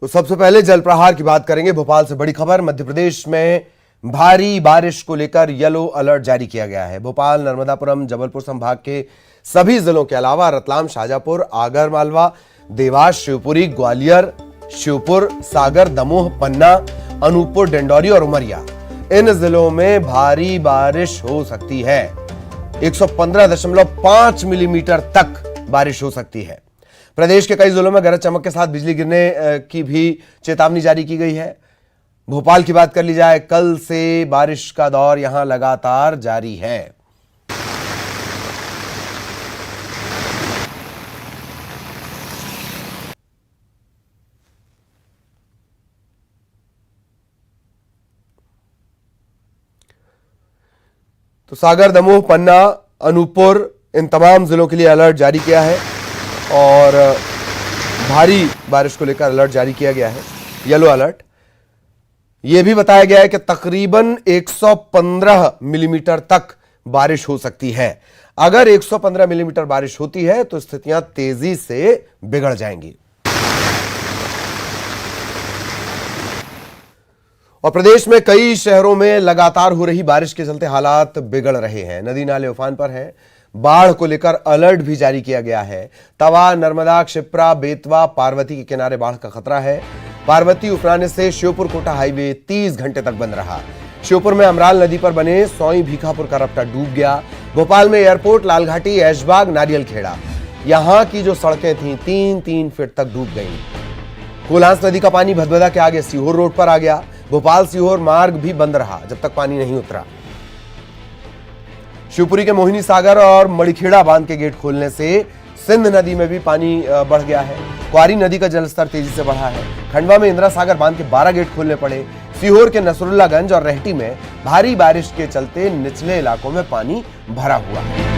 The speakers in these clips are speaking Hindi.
तो सबसे पहले जलप्रहार की बात करेंगे। भोपाल से बड़ी खबर, मध्य प्रदेश में भारी बारिश को लेकर येलो अलर्ट जारी किया गया है। भोपाल, नर्मदापुरम, जबलपुर संभाग के सभी जिलों के अलावा रतलाम, शाजापुर, आगरमालवा, देवास, शिवपुरी, ग्वालियर, श्योपुर, सागर, दमोह, पन्ना, अनूपपुर, डिंडौरी और उमरिया, इन जिलों में भारी बारिश हो सकती है। 115.5 मिलीमीटर तक बारिश हो सकती है। प्रदेश के कई जिलों में गरज चमक के साथ बिजली गिरने की भी चेतावनी जारी की गई है। भोपाल की बात कर ली जाए, कल से बारिश का दौर यहां लगातार जारी है। तो सागर, दमोह, पन्ना, अनूपपुर, इन तमाम जिलों के लिए अलर्ट जारी किया है और भारी बारिश को लेकर अलर्ट जारी किया गया है, येलो अलर्ट। यह भी बताया गया है कि तकरीबन 115 मिलीमीटर तक बारिश हो सकती है। अगर 115 मिलीमीटर बारिश होती है तो स्थितियां तेजी से बिगड़ जाएंगी। और प्रदेश में कई शहरों में लगातार हो रही बारिश के चलते हालात बिगड़ रहे हैं। नदी नाले उफान पर हैं। बाढ़ को लेकर अलर्ट भी जारी किया गया है। तवा, नर्मदा, क्षिप्रा, बेतवा, पार्वती के किनारे बाढ़ का खतरा है। पार्वती उफराने से श्योपुर कोटा हाईवे 30 घंटे तक बंद रहा। श्योपुर में अमराल नदी पर बने सोई भीखापुर का रपटा डूब गया। भोपाल में एयरपोर्ट, लालघाटी, ऐशबाग, नारियल खेड़ा, यहां की जो सड़कें थीं 3-3 फीट तक डूब गईं। कोल्हास नदी का पानी भदभदा के आगे सीहोर रोड पर आ गया। भोपाल सीहोर मार्ग भी बंद रहा जब तक पानी नहीं उतरा। शिवपुरी के मोहिनी सागर और मड़ीखेड़ा बांध के गेट खोलने से सिंध नदी में भी पानी बढ़ गया है। क्वारी नदी का जलस्तर तेजी से बढ़ा है। खंडवा में इंदिरा सागर बांध के 12 गेट खोलने पड़े। सीहोर के नसरुल्लागंज और रेहटी में भारी बारिश के चलते निचले इलाकों में पानी भरा हुआ है।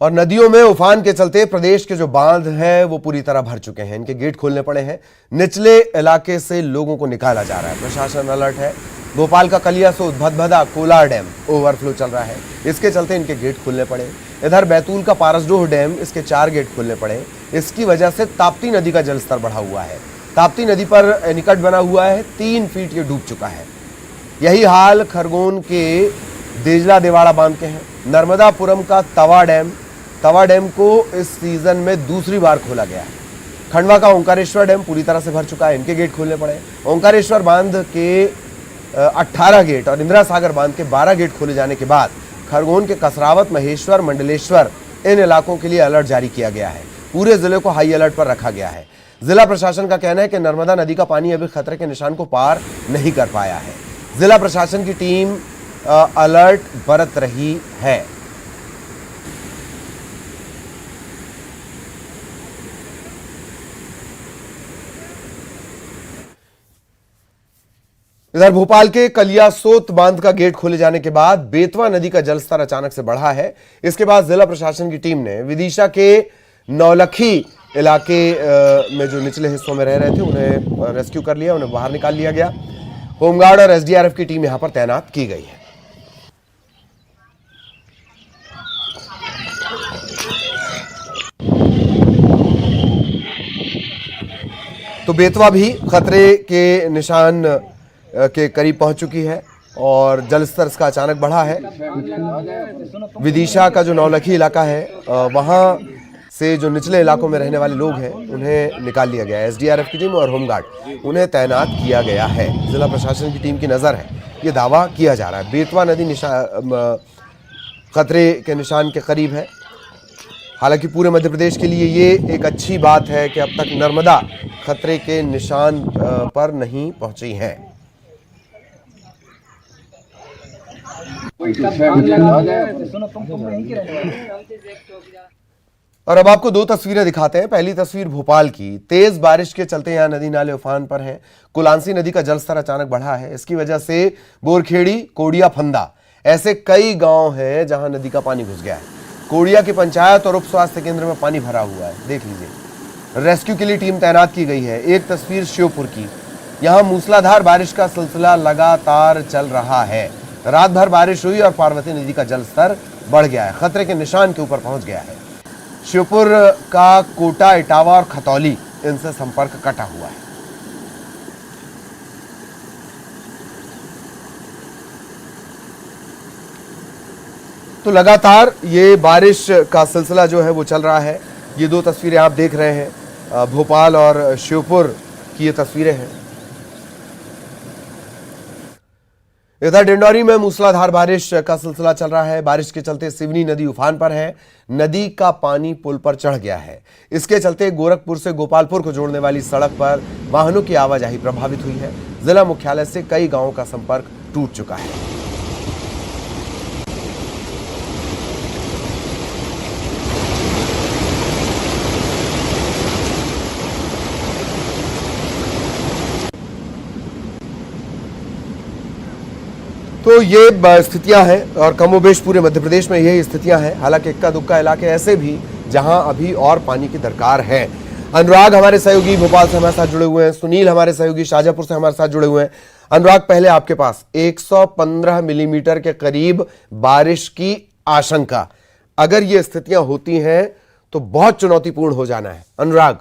और नदियों में उफान के चलते प्रदेश के जो बांध हैं वो पूरी तरह भर चुके हैं। इनके गेट खोलने पड़े हैं। निचले इलाके से लोगों को निकाला जा रहा है। प्रशासन अलर्ट है। भोपाल का कलियासोत, भदभदा, कोलार डैम ओवरफ्लो चल रहा है। इसके चलते इनके गेट खोलने पड़े। इधर बैतूल का पारसडोह डैम, इसके 4 गेट खोलने पड़े। इसकी वजह से ताप्ती नदी का जलस्तर बढ़ा हुआ है। ताप्ती नदी पर निकट बना हुआ है, 3 फीट ये डूब चुका है। यही हाल खरगोन के देजला देवाड़ा बांध के हैं। नर्मदापुरम का तवा डैम को इस सीजन में दूसरी बार खोला गया है। खंडवा का ओंकारेश्वर डैम पूरी तरह से भर चुका है। इनके गेट खोलने पड़े। ओंकारेश्वर बांध के 18 गेट और इंदिरा सागर बांध के 12 गेट खोले जाने के बाद खरगोन के कसरावत, महेश्वर, मंडलेश्वर, इन इलाकों के लिए अलर्ट जारी किया गया है। पूरे जिले को हाई अलर्ट पर रखा गया है। जिला प्रशासन का कहना है कि नर्मदा नदी का पानी अभी खतरे के निशान को पार नहीं कर पाया है। जिला प्रशासन की टीम अलर्ट बरत रही है। इधर भोपाल के कलियासोत बांध का गेट खोले जाने के बाद बेतवा नदी का जलस्तर अचानक से बढ़ा है। इसके बाद जिला प्रशासन की टीम ने विदिशा के नौलखी इलाके में जो निचले हिस्सों में रह रहे थे उन्हें रेस्क्यू कर लिया, उन्हें बाहर निकाल लिया गया। होमगार्ड और एसडीआरएफ की टीम यहां पर तैनात की गई है। तो बेतवा भी खतरे के निशान के करीब पहुंच चुकी है और जलस्तर इसका अचानक बढ़ा है। विदिशा का जो नौलखी इलाका है वहां से जो निचले इलाकों में रहने वाले लोग हैं उन्हें निकाल लिया गया है। एसडीआरएफ की टीम और होमगार्ड उन्हें तैनात किया गया है। जिला प्रशासन की टीम की नजर है, ये दावा किया जा रहा है। बेतवा नदी खतरे के निशान के करीब है। हालांकि पूरे मध्य प्रदेश के लिए ये एक अच्छी बात है कि अब तक नर्मदा खतरे के निशान पर नहीं पहुंची है। और अब आपको 2 तस्वीरें दिखाते हैं। पहली तस्वीर भोपाल की। तेज बारिश के चलते यहां नदी नाले उफान पर हैं। कुलांसी नदी का जलस्तर अचानक बढ़ा है। इसकी वजह से बोरखेड़ी, कोडिया, फंदा, ऐसे कई गांव हैं जहां नदी का पानी घुस गया है। कोडिया की पंचायत और उप स्वास्थ्य केंद्र में पानी भरा हुआ है। देख लीजिए, रेस्क्यू के लिए टीम तैनात की गई है। एक तस्वीर श्योपुर की, यहां मूसलाधार बारिश का सिलसिला लगातार चल रहा है। रात भर बारिश हुई और पार्वती नदी का जलस्तर बढ़ गया है, खतरे के निशान के ऊपर पहुंच गया है। श्योपुर का कोटा, इटावा और खतौली, इनसे संपर्क कटा हुआ है। तो लगातार ये बारिश का सिलसिला जो है वो चल रहा है। ये दो तस्वीरें आप देख रहे हैं, भोपाल और श्योपुर की ये तस्वीरें हैं। इधर डिंडौरी में मूसलाधार बारिश का सिलसिला चल रहा है। बारिश के चलते सिवनी नदी उफान पर है, नदी का पानी पुल पर चढ़ गया है। इसके चलते गोरखपुर से गोपालपुर को जोड़ने वाली सड़क पर वाहनों की आवाजाही प्रभावित हुई है। जिला मुख्यालय से कई गांवों का संपर्क टूट चुका है। तो ये स्थितियां हैं और कमोबेश पूरे मध्य प्रदेश में यही स्थितियां हैं। हालांकि इक्का दुक्का इलाके ऐसे भी जहां अभी और पानी की दरकार है। अनुराग हमारे सहयोगी भोपाल से हमारे साथ जुड़े हुए हैं, सुनील हमारे सहयोगी शाजापुर से हमारे साथ जुड़े हुए हैं। अनुराग, पहले आपके पास 115 मिलीमीटर के करीब बारिश की आशंका, अगर ये स्थितियां होती हैं तो बहुत चुनौतीपूर्ण हो जाना है। अनुराग,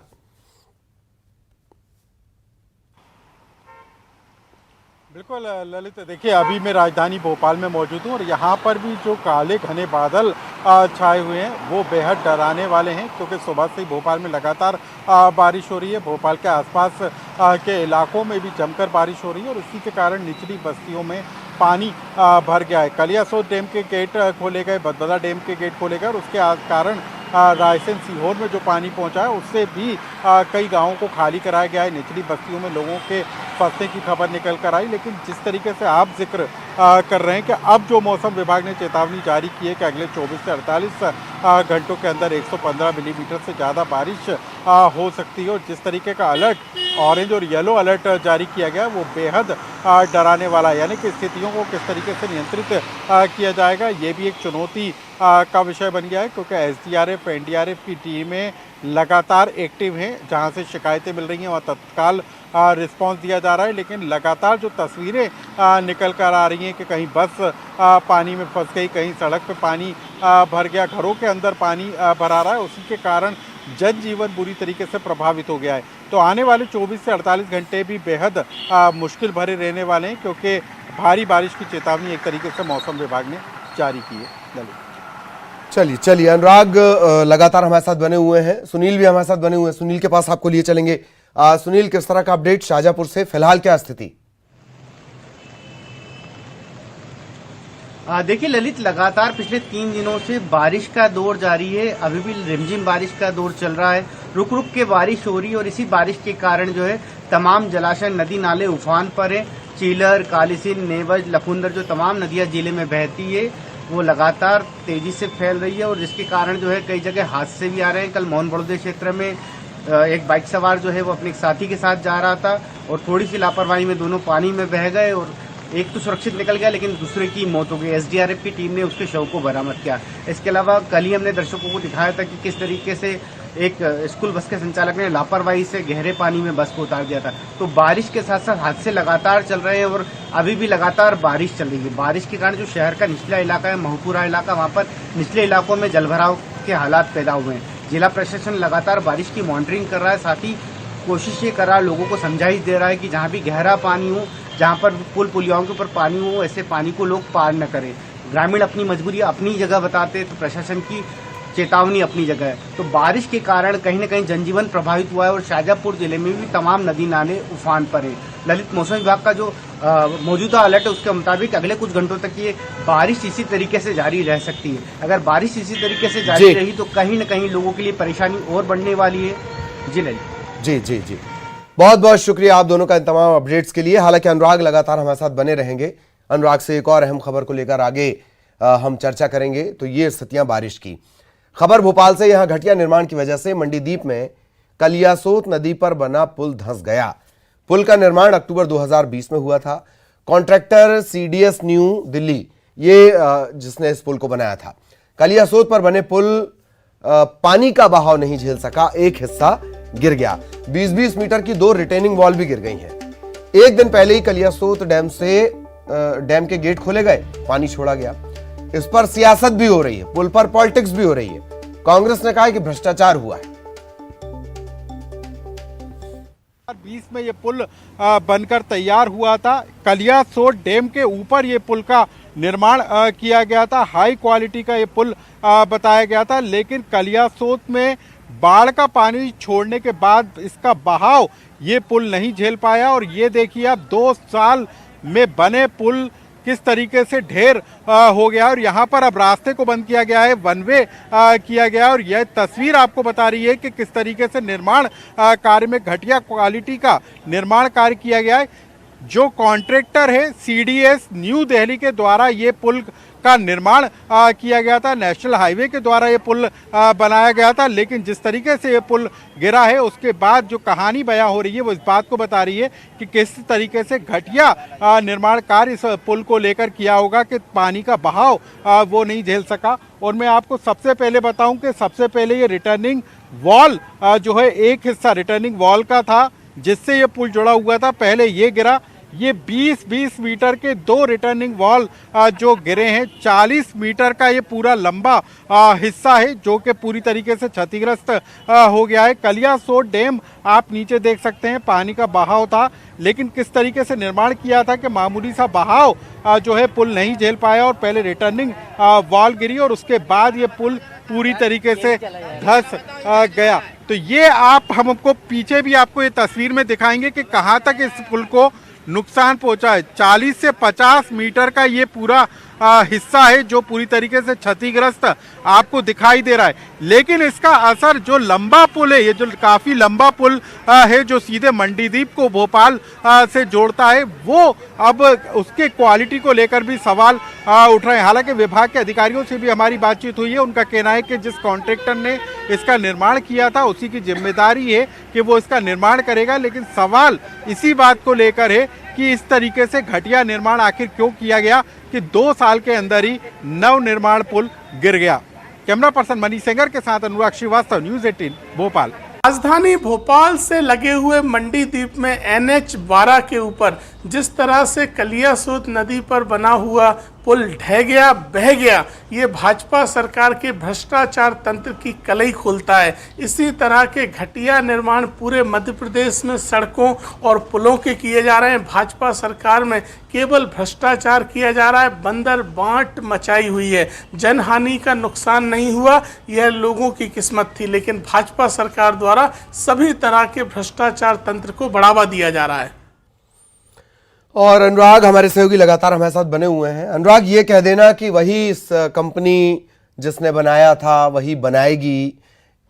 बिल्कुल ललित, देखिए अभी मैं राजधानी भोपाल में मौजूद हूँ और यहाँ पर भी जो काले घने बादल छाए हुए हैं वो बेहद डराने वाले हैं, क्योंकि सुबह से ही भोपाल में लगातार बारिश हो रही है। भोपाल के आसपास के इलाकों में भी जमकर बारिश हो रही है और इसी के कारण निचली बस्तियों में पानी भर गया है। कलियासोत डैम के गेट खोले गए, भदभदा डैम के गेट खोले गए और उसके कारण रायसेन सीहोर में जो पानी पहुंचा है उससे भी कई गांवों को खाली कराया गया है। निचली बस्तियों में लोगों के फंसने की खबर निकल कर आई। लेकिन जिस तरीके से आप जिक्र कर रहे हैं कि अब जो मौसम विभाग ने चेतावनी जारी की है कि अगले 24 से 48 घंटों के अंदर 115 मिलीमीटर से ज़्यादा बारिश हो सकती है और जिस तरीके का अलर्ट ऑरेंज और येलो अलर्ट जारी किया गया वो बेहद डराने वाला है। यानी कि स्थितियों को किस तरीके से नियंत्रित किया जाएगा ये भी एक चुनौती का विषय बन गया है, क्योंकि एसडीआरएफ, एनडीआरएफ की टीमें लगातार एक्टिव हैं। जहां से शिकायतें मिल रही हैं वहाँ तत्काल रिस्पांस दिया जा रहा है। लेकिन लगातार जो तस्वीरें निकल कर आ रही हैं कि कहीं बस पानी में फंस गई, कहीं सड़क पे पानी भर गया, घरों के अंदर पानी भरा रहा है, उसी के कारण जनजीवन बुरी तरीके से प्रभावित हो गया है। तो आने वाले 24 से 48 घंटे भी बेहद मुश्किल भरे रहने वाले हैं, क्योंकि भारी बारिश की चेतावनी एक तरीके से मौसम विभाग ने जारी की है। चलिए अनुराग लगातार हमारे साथ बने हुए हैं, सुनील भी हमारे साथ बने हुए हैं। सुनील के पास आपको लिए चलेंगे। सुनील, किस तरह का अपडेट शाजापुर से, फिलहाल क्या स्थिति? देखिए ललित, लगातार पिछले 3 दिनों से बारिश का दौर जारी है। अभी भी रिमझिम बारिश का दौर चल रहा है, रुक रुक के बारिश हो रही है और इसी बारिश के कारण जो है तमाम जलाशय, नदी नाले उफान पर है। चीलर, कालीसिंध, नेवज, लखुंदर जो तमाम नदियां जिले में बहती है वो लगातार तेजी से फैल रही है और जिसके कारण जो है कई जगह हादसे भी आ रहे हैं। कल मोहन बड़ौदे क्षेत्र में एक बाइक सवार जो है वो अपने साथी के साथ जा रहा था और थोड़ी सी लापरवाही में दोनों पानी में बह गए और एक तो सुरक्षित निकल गया लेकिन दूसरे की मौत हो गई। एसडीआरएफ की टीम ने उसके शव को बरामद किया। इसके अलावा कल ही हमने दर्शकों को दिखाया था कि किस तरीके से एक स्कूल बस के संचालक ने लापरवाही से गहरे पानी में बस को उतार दिया था। तो बारिश के साथ साथ हादसे लगातार चल रहे हैं और अभी भी लगातार बारिश चल रही है। बारिश के कारण जो शहर का निचला इलाका है, महपुरा इलाका, वहाँ पर निचले इलाकों में जलभराव के हालात पैदा हुए हैं। जिला प्रशासन लगातार बारिश की मॉनिटरिंग कर रहा है, साथ ही कोशिश ये कर रहा है, लोगों को समझाइश दे रहा है कि जहाँ भी गहरा पानी हो, जहाँ पर पुल पुलियाओं के ऊपर पानी हो, ऐसे पानी को लोग पार न करें। ग्रामीण अपनी मजबूरी अपनी जगह बताते तो प्रशासन की चेतावनी अपनी जगह है। तो बारिश के कारण कहीं न कहीं जनजीवन प्रभावित हुआ है और शाजापुर जिले में भी तमाम नदी नाले उफान पर है। ललित, मौसम विभाग का जो मौजूदा अलर्ट है उसके मुताबिक अगले कुछ घंटों तक ये बारिश इसी तरीके से जारी रह सकती है। अगर बारिश इसी तरीके से जारी रही तो कहीं न कहीं लोगों के लिए परेशानी और बढ़ने वाली है। जी ललित। जी बहुत बहुत शुक्रिया आप दोनों का इन तमाम अपडेट्स के लिए। हालांकि अनुराग लगातार हमारे साथ बने रहेंगे। अनुराग से एक और अहम खबर को लेकर आगे हम चर्चा करेंगे। तो ये स्थितियां बारिश की खबर भोपाल से। यहां घटिया निर्माण की वजह से मंडीदीप में कलियासोत नदी पर बना पुल धंस गया। पुल का निर्माण अक्टूबर 2020 में हुआ था। कॉन्ट्रैक्टर सीडीएस न्यू दिल्ली ये जिसने इस पुल को बनाया था। कलियासोत पर बने पुल पानी का बहाव नहीं झेल सका, एक हिस्सा गिर गया। 20-20 मीटर की 2 रिटेनिंग वॉल भी गिर गई हैं। एक दिन पहले ही कलियासोत डैम के गेट खोले गए, पानी छोड़ा गया। इस पर सियासत भी हो रही है, पुल पर पॉलिटिक्स भी हो रही है। कांग्रेस ने कहा है कि भ्रष्टाचार हुआ है। 2020 में ये पुल बनकर तैयार हुआ था। कलियासोत डैम के ऊपर ये पुल का निर्माण किया गया था। हाई क्वालिटी का ये पुल बताया गया था, लेकिन कलियासोत में बाढ़ का पानी छोड़ने के बाद इसका बहाव ये पुल नहीं झेल पाया। और ये देखिए आप 2 साल में बने पुल किस तरीके से ढेर हो गया और यहाँ पर अब रास्ते को बंद किया गया है, वन वे किया गया। और यह तस्वीर आपको बता रही है कि किस तरीके से निर्माण कार्य में घटिया क्वालिटी का निर्माण कार्य किया गया है। जो कॉन्ट्रैक्टर है CDS न्यू दिल्ली के द्वारा ये पुल का निर्माण किया गया था। नेशनल हाईवे के द्वारा ये पुल बनाया गया था, लेकिन जिस तरीके से ये पुल गिरा है उसके बाद जो कहानी बयां हो रही है वो इस बात को बता रही है कि किस तरीके से घटिया निर्माण कार्य इस पुल को लेकर किया होगा कि पानी का बहाव वो नहीं झेल सका। और मैं आपको सबसे पहले बताऊं कि सबसे पहले ये रिटर्निंग वॉल जो है, एक हिस्सा रिटर्निंग वॉल का था जिससे ये पुल जुड़ा हुआ था, पहले ये गिरा। ये 20-20 मीटर के 2 रिटर्निंग वॉल जो गिरे हैं, 40 मीटर का ये पूरा लंबा हिस्सा है जो कि पूरी तरीके से क्षतिग्रस्त हो गया है। कलियासोत डैम आप नीचे देख सकते हैं, पानी का बहाव था, लेकिन किस तरीके से निर्माण किया था कि मामूली सा बहाव जो है पुल नहीं झेल पाया और पहले रिटर्निंग वॉल गिरी और उसके बाद ये पुल पूरी तरीके से धंस गया। तो ये हमको पीछे भी आपको ये तस्वीर में दिखाएंगे कि कहाँ तक इस पुल को नुकसान पहुंचा है। 40 से 50 मीटर का ये पूरा हिस्सा है जो पूरी तरीके से क्षतिग्रस्त आपको दिखाई दे रहा है। लेकिन इसका असर जो लंबा पुल है, ये जो काफी लंबा पुल है जो सीधे मंडीदीप को भोपाल से जोड़ता है, वो अब उसके क्वालिटी को लेकर भी सवाल उठ रहे हैं। हालांकि विभाग के अधिकारियों से भी हमारी बातचीत हुई है, उनका कहना है कि जिस कॉन्ट्रैक्टर ने इसका निर्माण किया था उसी की जिम्मेदारी है कि वो इसका निर्माण करेगा। लेकिन सवाल इसी बात को लेकर है कि इस तरीके से घटिया निर्माण आखिर क्यों किया गया कि 2 साल के अंदर ही नव निर्माण पुल गिर गया। कैमरा पर्सन मनीष सेंगर के साथ अनुराग श्रीवास्तव, न्यूज़ 18 भोपाल। राजधानी भोपाल से लगे हुए मंडीदीप में NH 12 के ऊपर जिस तरह से कलियासोत नदी पर बना हुआ पुल ढह गया, बह गया, ये भाजपा सरकार के भ्रष्टाचार तंत्र की कलई खोलता है। इसी तरह के घटिया निर्माण पूरे मध्य प्रदेश में सड़कों और पुलों के किए जा रहे हैं। भाजपा सरकार में केवल भ्रष्टाचार किया जा रहा है, बंदर बांट मचाई हुई है। जनहानि का नुकसान नहीं हुआ, यह लोगों की किस्मत थी, लेकिन भाजपा सरकार द्वारा सभी तरह के भ्रष्टाचार तंत्र को बढ़ावा दिया जा रहा है। और अनुराग, हमारे सहयोगी लगातार हमारे साथ बने हुए हैं। अनुराग, ये कह देना कि वही इस कंपनी जिसने बनाया था वही बनाएगी,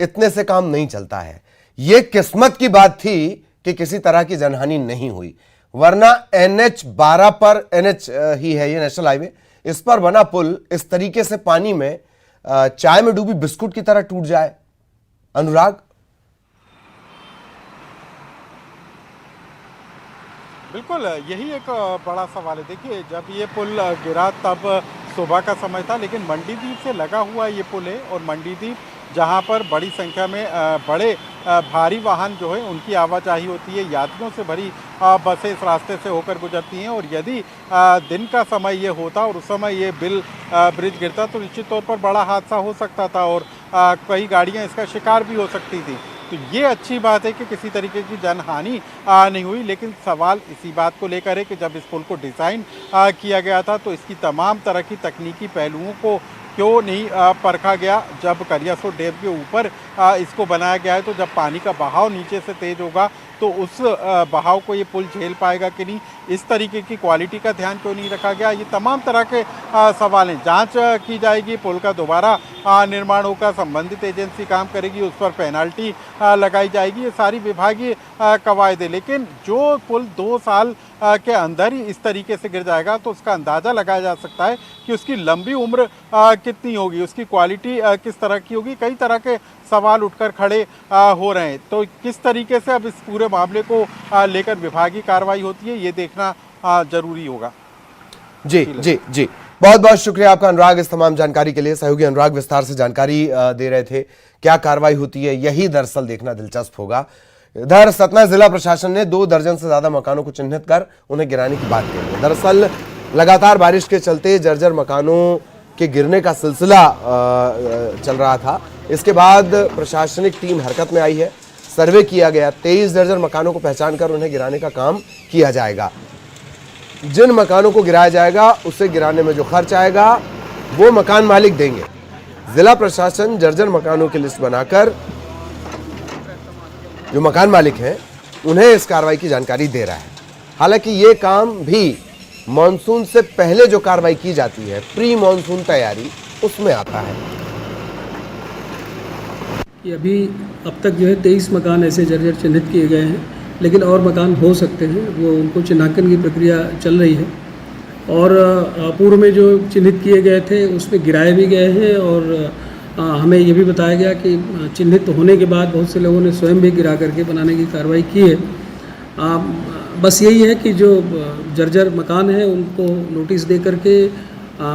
इतने से काम नहीं चलता है। ये किस्मत की बात थी कि किसी तरह की जनहानि नहीं हुई, वरना NH 12 पर, NH ही है ये, नेशनल हाईवे, इस पर बना पुल इस तरीके से पानी में चाय में डूबी बिस्कुट की तरह टूट जाए। अनुराग, बिल्कुल यही एक बड़ा सवाल है। देखिए, जब ये पुल गिरा तब सुबह का समय था, लेकिन मंडीदीप से लगा हुआ ये पुल है और मंडीदीप जहाँ पर बड़ी संख्या में बड़े भारी वाहन जो है उनकी आवाजाही होती है, यात्रियों से भरी बसें इस रास्ते से होकर गुजरती हैं। और यदि दिन का समय ये होता और उस समय ये ब्रिज गिरता तो निश्चित तौर पर बड़ा हादसा हो सकता था और कई गाड़ियाँ इसका शिकार भी हो सकती थी। तो ये अच्छी बात है कि किसी तरीके की जनहानि नहीं हुई, लेकिन सवाल इसी बात को लेकर है कि जब इस पुल को डिज़ाइन किया गया था तो इसकी तमाम तरह की तकनीकी पहलुओं को क्यों नहीं परखा गया। जब कलियासोत डैम के ऊपर इसको बनाया गया है तो जब पानी का बहाव नीचे से तेज होगा तो उस बहाव को ये पुल झेल पाएगा कि नहीं, इस तरीके की क्वालिटी का ध्यान क्यों नहीं रखा गया। ये तमाम तरह के सवाल हैं। जांच की जाएगी, पुल का दोबारा निर्माण होगा, संबंधित एजेंसी काम करेगी, उस पर पेनल्टी लगाई जाएगी, ये सारी विभागीय कवायद है। लेकिन जो पुल 2 साल के अंदर ही इस तरीके से गिर जाएगा तो उसका अंदाज़ा लगाया जा सकता है कि उसकी लंबी उम्र कितनी होगी, उसकी क्वालिटी किस तरह की होगी। कई तरह के सवाल उठकर खड़े हो रहे हैं। तो किस तरीके से अब इस पूरे मामले को लेकर विभागीय कार्रवाई होती है, ये देखना जरूरी होगा। जी। बहुत बहुत शुक्रिया आपका अनुराग, इस तमाम जानकारी के लिए। सहयोगी अनुराग विस्तार से जानकारी दे रहे थे। क्या कार्रवाई होती है, यही दरअसल देखना दिलचस्प होगा। इधर सतना जिला प्रशासन ने 2 दर्जन से ज्यादा मकानों को चिन्हित कर उन्हें गिराने की बात कही है। दरअसल लगातार बारिश के चलते जर्जर मकानों के गिरने का सिलसिला चल रहा था। इसके बाद प्रशासनिक टीम हरकत में आई है। सर्वे किया गया, 23 दर्जन मकानों को पहचान कर उन्हें गिराने का काम किया जाएगा। जिन मकानों को गिराया जाएगा उसे गिराने में जो खर्च आएगा वो मकान मालिक देंगे। जिला प्रशासन जर्जर मकानों की लिस्ट बनाकर जो मकान मालिक हैं उन्हें इस कार्रवाई की जानकारी दे रहा है। हालांकि ये काम भी मॉनसून से पहले जो कार्रवाई की जाती है, प्री मॉनसून तैयारी, उसमें आता है। ये अभी अब तक जो है 23 मकान ऐसे जर्जर चिन्हित किए गए हैं, लेकिन और मकान हो सकते हैं, वो उनको चिन्हांकन की प्रक्रिया चल रही है। और पूर्व में जो चिन्हित किए गए थे उसमें गिराए भी गए हैं और हमें ये भी बताया गया कि चिन्हित होने के बाद बहुत से लोगों ने स्वयं भी गिरा करके बनाने की कार्रवाई की है। बस यही है कि जो जर्जर मकान है उनको नोटिस दे करके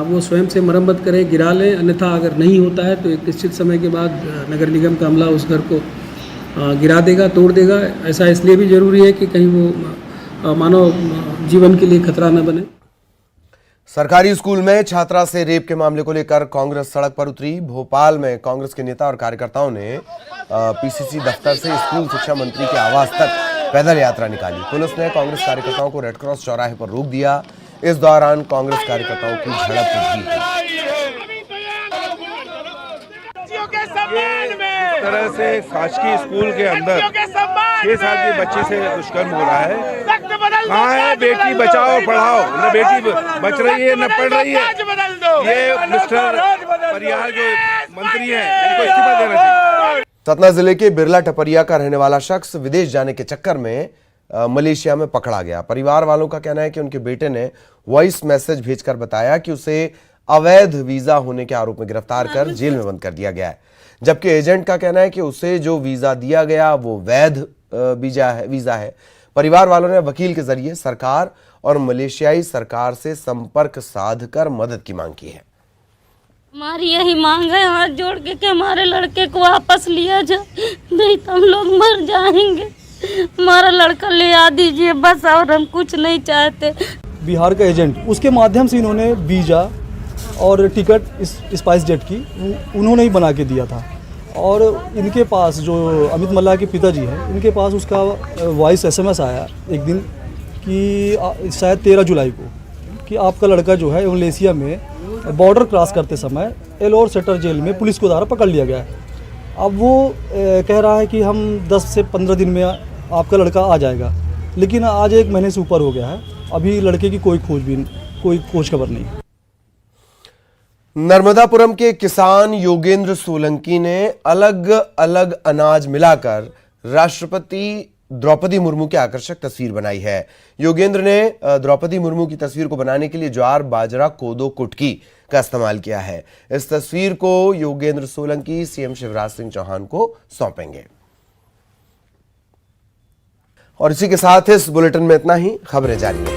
वो स्वयं से मरम्मत करें, गिरा लें, अन्यथा अगर नहीं होता है तो एक निश्चित समय के बाद नगर निगम का अमला उस घर को गिरा देगा, तोड़ देगा। ऐसा इसलिए भी ज़रूरी है कि कहीं वो मानव जीवन के लिए खतरा न बने। सरकारी स्कूल में छात्रा से रेप के मामले को लेकर कांग्रेस सड़क पर उतरी। भोपाल में कांग्रेस के नेता और कार्यकर्ताओं ने पीसीसी दफ्तर से स्कूल शिक्षा मंत्री के आवास तक पैदल यात्रा निकाली। पुलिस ने कांग्रेस कार्यकर्ताओं को रेड क्रॉस चौराहे पर रोक दिया। इस दौरान कांग्रेस कार्यकर्ताओं की झड़प हुई। इस तरह से शासकीय स्कूल के अंदर 6 साल के बच्चे से दुष्कर्म हो रहा है। कहाँ है बेटी बचाओ पढ़ाओ, न बेटी बच रही है न पढ़ रही है। ये मिस्टर परियार जो मंत्री हैं इनको इस्तीफा देना चाहिए। सतना जिले के बिरला टपरिया का रहने वाला शख्स विदेश जाने के चक्कर में मलेशिया में पकड़ा गया। परिवार वालों का कहना है कि उनके बेटे ने वॉइस मैसेज भेजकर बताया कि उसे अवैध वीजा होने के आरोप में गिरफ्तार कर जेल में बंद कर दिया गया है। जबकि एजेंट का कहना है कि उसे जो वीजा दिया गया वो वैध वीजा है। परिवार वालों ने वकील के जरिए सरकार और मलेशियाई सरकार से संपर्क साधकर मदद की मांग की है। हमारी यही मांग है हाथ जोड़ के कि हमारे लड़के को वापस लिया जाए, नहीं तो हम लोग मर जाएंगे। हमारा लड़का ले आ दीजिए बस, और हम कुछ नहीं चाहते। बिहार का एजेंट, उसके माध्यम से इन्होंने वीज़ा और टिकट स्पाइस जेट की उन्होंने ही बना के दिया था। और इनके पास जो अमित मल्लाह के पिताजी हैं, इनके पास उसका वॉइस SMS आया एक दिन कि शायद 13 जुलाई को कि आपका लड़का जो है मलेशिया में बॉर्डर क्रॉस करते समय एलोर सेटर जेल में पुलिस को द्वारा पकड़ लिया गया है। अब वो कह रहा है कि हम 10 से 15 दिन में आपका लड़का आ जाएगा, लेकिन आज 1 महीने से ऊपर हो गया है, अभी लड़के की कोई खोज खबर नहीं। नर्मदापुरम के किसान योगेंद्र सोलंकी ने अलग अलग अनाज मिलाकर राष्ट्रपति द्रौपदी मुर्मू की आकर्षक तस्वीर बनाई है। योगेंद्र ने द्रौपदी मुर्मू की तस्वीर को बनाने के लिए ज्वार, बाजरा, कोदो, कुटकी का इस्तेमाल किया है। इस तस्वीर को योगेंद्र सोलंकी सीएम शिवराज सिंह चौहान को सौंपेंगे। और इसी के साथ इस बुलेटिन में इतना ही। खबरें जारी हैं।